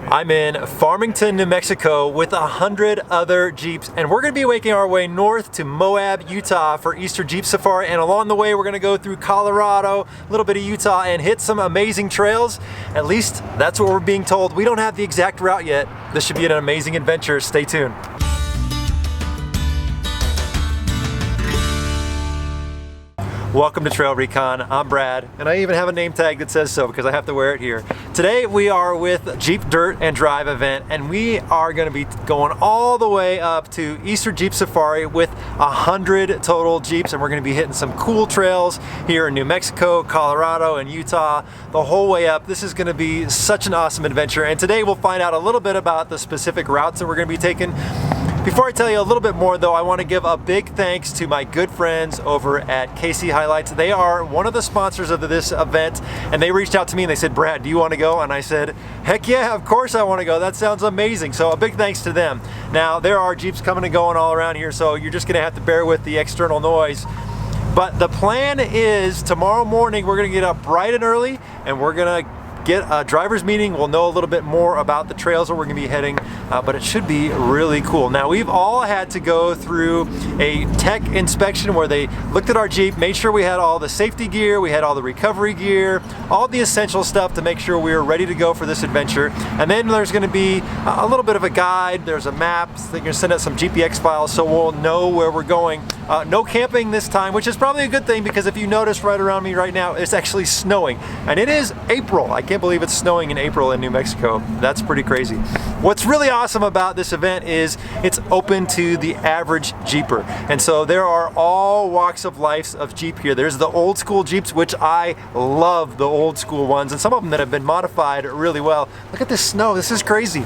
I'm in Farmington, New Mexico with 100 other Jeeps, and we're going to be making our way north to Moab, Utah for Easter Jeep Safari, and along the way we're going to go through Colorado, a little bit of Utah, and hit some amazing trails. At least that's what we're being told. We don't have the exact route yet. This should be an amazing adventure. Stay tuned. Welcome to TrailRecon. I'm Brad, and I even have a name tag that says so because I have to wear it here. Today we are with Jeep Dirt and Drive event, and we are going to be going all the way up to Easter Jeep Safari with 100 total Jeeps, and we're going to be hitting some cool trails here in New Mexico, Colorado, and Utah the whole way up. This is going to be such an awesome adventure, and today we'll find out a little bit about the specific routes that we're going to be taking. Before I tell you a little bit more though, I want to give a big thanks to my good friends over at KC Highlights. They are one of the sponsors of this event, and they reached out to me and they said, Brad, do you want to go? And I said, heck yeah, of course I want to go. That sounds amazing. So a big thanks to them. Now, there are Jeeps coming and going all around here, so you're just going to have to bear with the external noise. But the plan is tomorrow morning, we're going to get up bright and early, and we're going to get a driver's meeting. We'll know a little bit more about the trails that we're going to be heading, but it should be really cool. Now, we've all had to go through a tech inspection where they looked at our Jeep, made sure we had all the safety gear, we had all the recovery gear, all the essential stuff to make sure we were ready to go for this adventure. And then there's going to be a little bit of a guide. There's a map. They're going to send us some GPX files so we'll know where we're going. No camping this time, which is probably a good thing because if you notice right around me right now, it's actually snowing. And it is April. I can't believe it's snowing in April in New Mexico. That's pretty crazy. What's really awesome about this event is it's open to the average Jeeper. And so there are all walks of life of Jeep here. There's the old school Jeeps, which I love the old school ones, and some of them that have been modified really well. Look at this snow. This is crazy.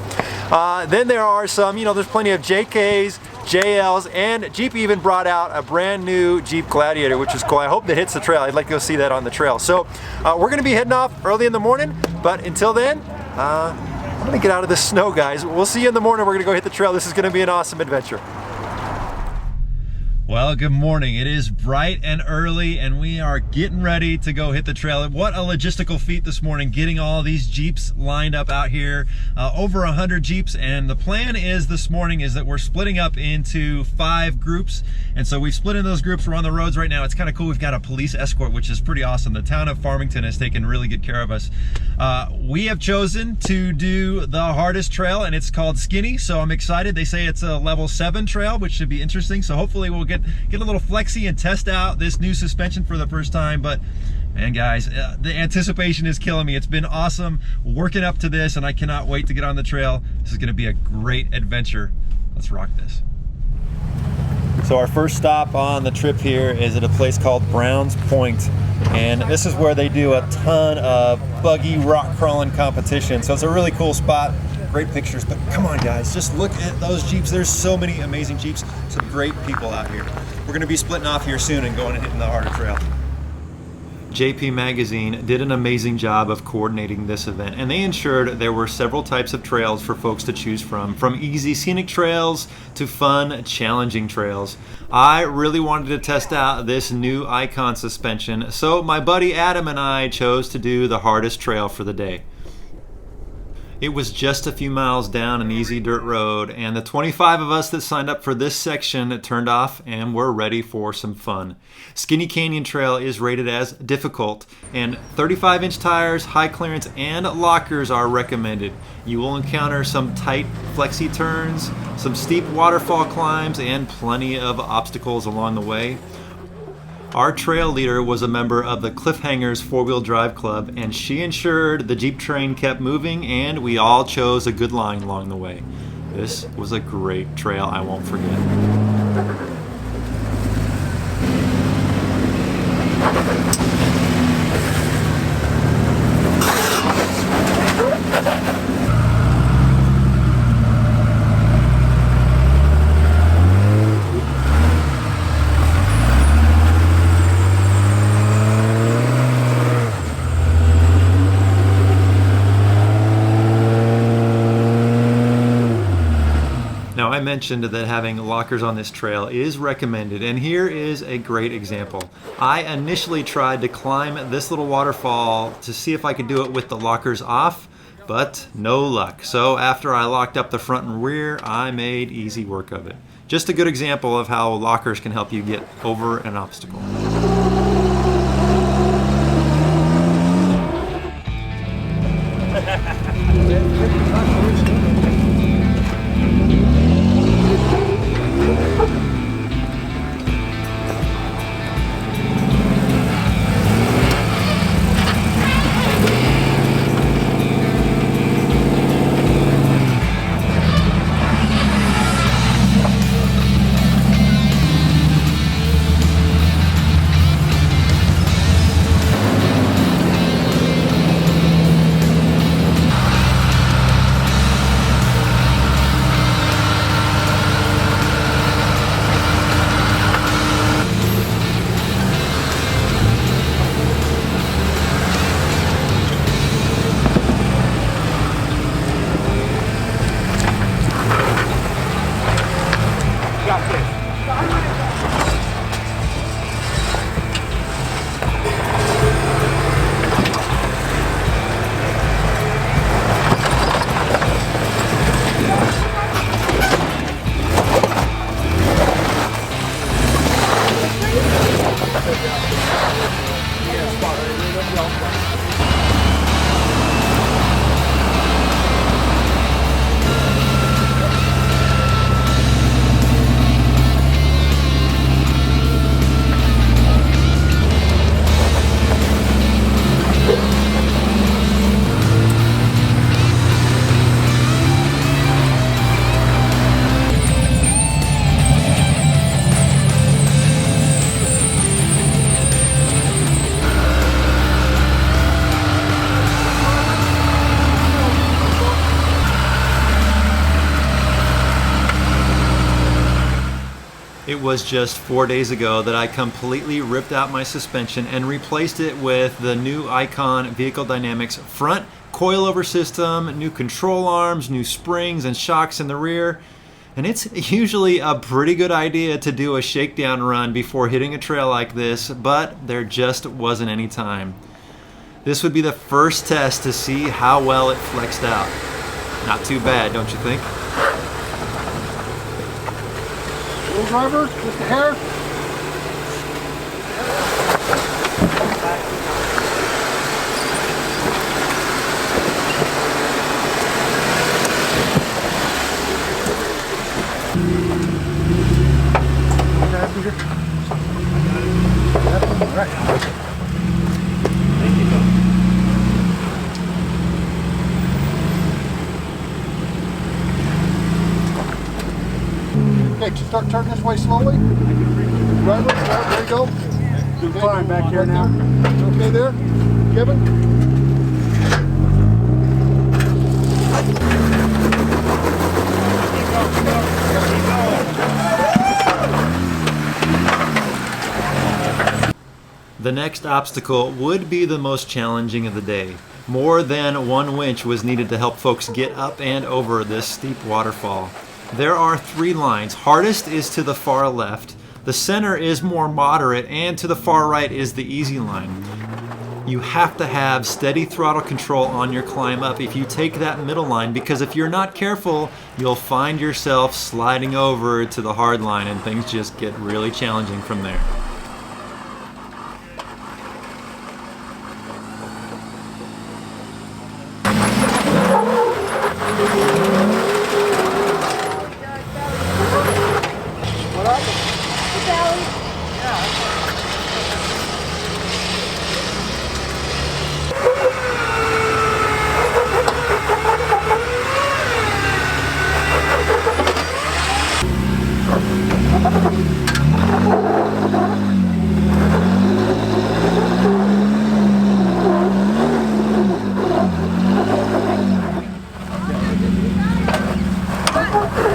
Then there are some, there's plenty of JKs, JLs, and Jeep even brought out a brand new Jeep Gladiator, which is cool. I hope that hits the trail. I'd like to go see that on the trail. So we're going to be heading off early in the morning, but until then, I'm going to get out of this snow, guys. We'll see you in the morning. We're going to go hit the trail. This is going to be an awesome adventure. Well, good morning. It is bright and early, and we are getting ready to go hit the trail. What a logistical feat this morning, getting all these Jeeps lined up out here. Over 100 Jeeps, and the plan is this morning is that we're splitting up into 5 groups. And so we've split into those groups. We're on the roads right now. It's kind of cool. We've got a police escort, which is pretty awesome. The town of Farmington has taken really good care of us. We have chosen to do the hardest trail, and it's called Skinny. So I'm excited. They say it's a level 7 trail, which should be interesting. So hopefully we'll get a little flexy and test out this new suspension for the first time. But man, guys, the anticipation is killing me. It's been awesome working up to this, and I cannot wait to get on the trail. This is going to be a great adventure. Let's rock this. So our first stop on the trip here is at a place called Browns Point, and this is where they do a ton of buggy rock crawling competition. So it's a really cool spot. Great pictures, but come on, guys, just look at those Jeeps. There's so many amazing Jeeps, some great people out here. We're going to be splitting off here soon and going and hitting the harder trail. JP Magazine did an amazing job of coordinating this event, and they ensured there were several types of trails for folks to choose from easy scenic trails to fun, challenging trails. I really wanted to test out this new Icon suspension, so my buddy Adam and I chose to do the hardest trail for the day. It was just a few miles down an easy dirt road, and the 25 of us that signed up for this section turned off and were ready for some fun. Skinny Canyon Trail is rated as difficult, and 35-inch tires, high clearance, and lockers are recommended. You will encounter some tight, flexy turns, some steep waterfall climbs, and plenty of obstacles along the way. Our trail leader was a member of the Cliffhangers 4-wheel drive club, and she ensured the Jeep train kept moving, and we all chose a good line along the way. This was a great trail I won't forget. Now, I mentioned that having lockers on this trail is recommended, and here is a great example. I initially tried to climb this little waterfall to see if I could do it with the lockers off, but no luck. So after I locked up the front and rear, I made easy work of it. Just a good example of how lockers can help you get over an obstacle. It was just 4 days ago that I completely ripped out my suspension and replaced it with the new Icon Vehicle Dynamics front coilover system, new control arms, new springs and shocks in the rear. And it's usually a pretty good idea to do a shakedown run before hitting a trail like this, but there just wasn't any time. This would be the first test to see how well it flexed out. Not too bad, don't you think? Little driver, with the hair. All right. Thank you. Okay, just start turning this way slowly. Right, there you go. Doing fine back here now. Okay there, Kevin? The next obstacle would be the most challenging of the day. More than one winch was needed to help folks get up and over this steep waterfall. There are 3 lines. Hardest is to the far left, the center is more moderate, and to the far right is the easy line. You have to have steady throttle control on your climb up if you take that middle line, because if you're not careful, you'll find yourself sliding over to the hard line and things just get really challenging from there.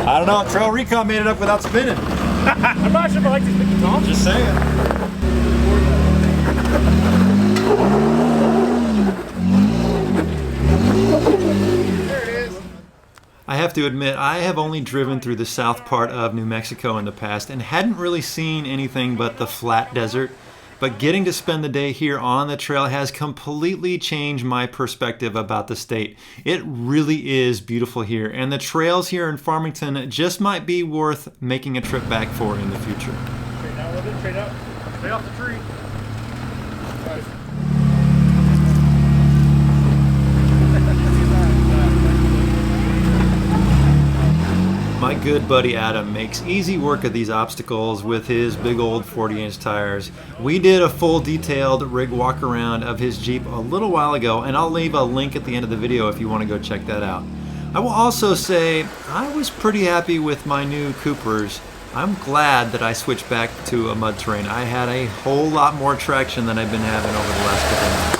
I don't know, TrailRecon made it up without spinning. I'm not sure if I like these big dogs. Just saying. There it is. I have to admit, I have only driven through the south part of New Mexico in the past and hadn't really seen anything but the flat desert. but getting to spend the day here on the trail has completely changed my perspective about the state. It really is beautiful here, and the trails here in Farmington just might be worth making a trip back for in the future. Straight out a little bit, straight out. Stay off the tree. Right. My good buddy Adam makes easy work of these obstacles with his big old 40-inch tires. We did a full detailed rig walk around of his Jeep a little while ago, and I'll leave a link at the end of the video if you want to go check that out. I will also say I was pretty happy with my new Coopers. I'm glad that I switched back to a mud terrain. I had a whole lot more traction than I've been having over the last couple of months.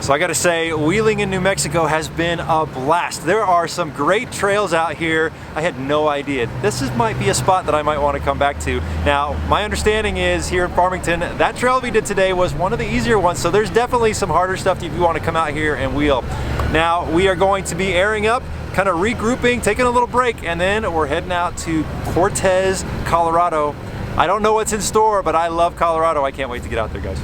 So I gotta say, wheeling in New Mexico has been a blast. There are some great trails out here. I had no idea. Might be a spot that I might want to come back to. Now, my understanding is here in Farmington, that trail we did today was one of the easier ones, so there's definitely some harder stuff if you want to come out here and wheel. Now, we are going to be airing up, kind of regrouping, taking a little break, and then we're heading out to Cortez, Colorado. I don't know what's in store, but I love Colorado. I can't wait to get out there, guys.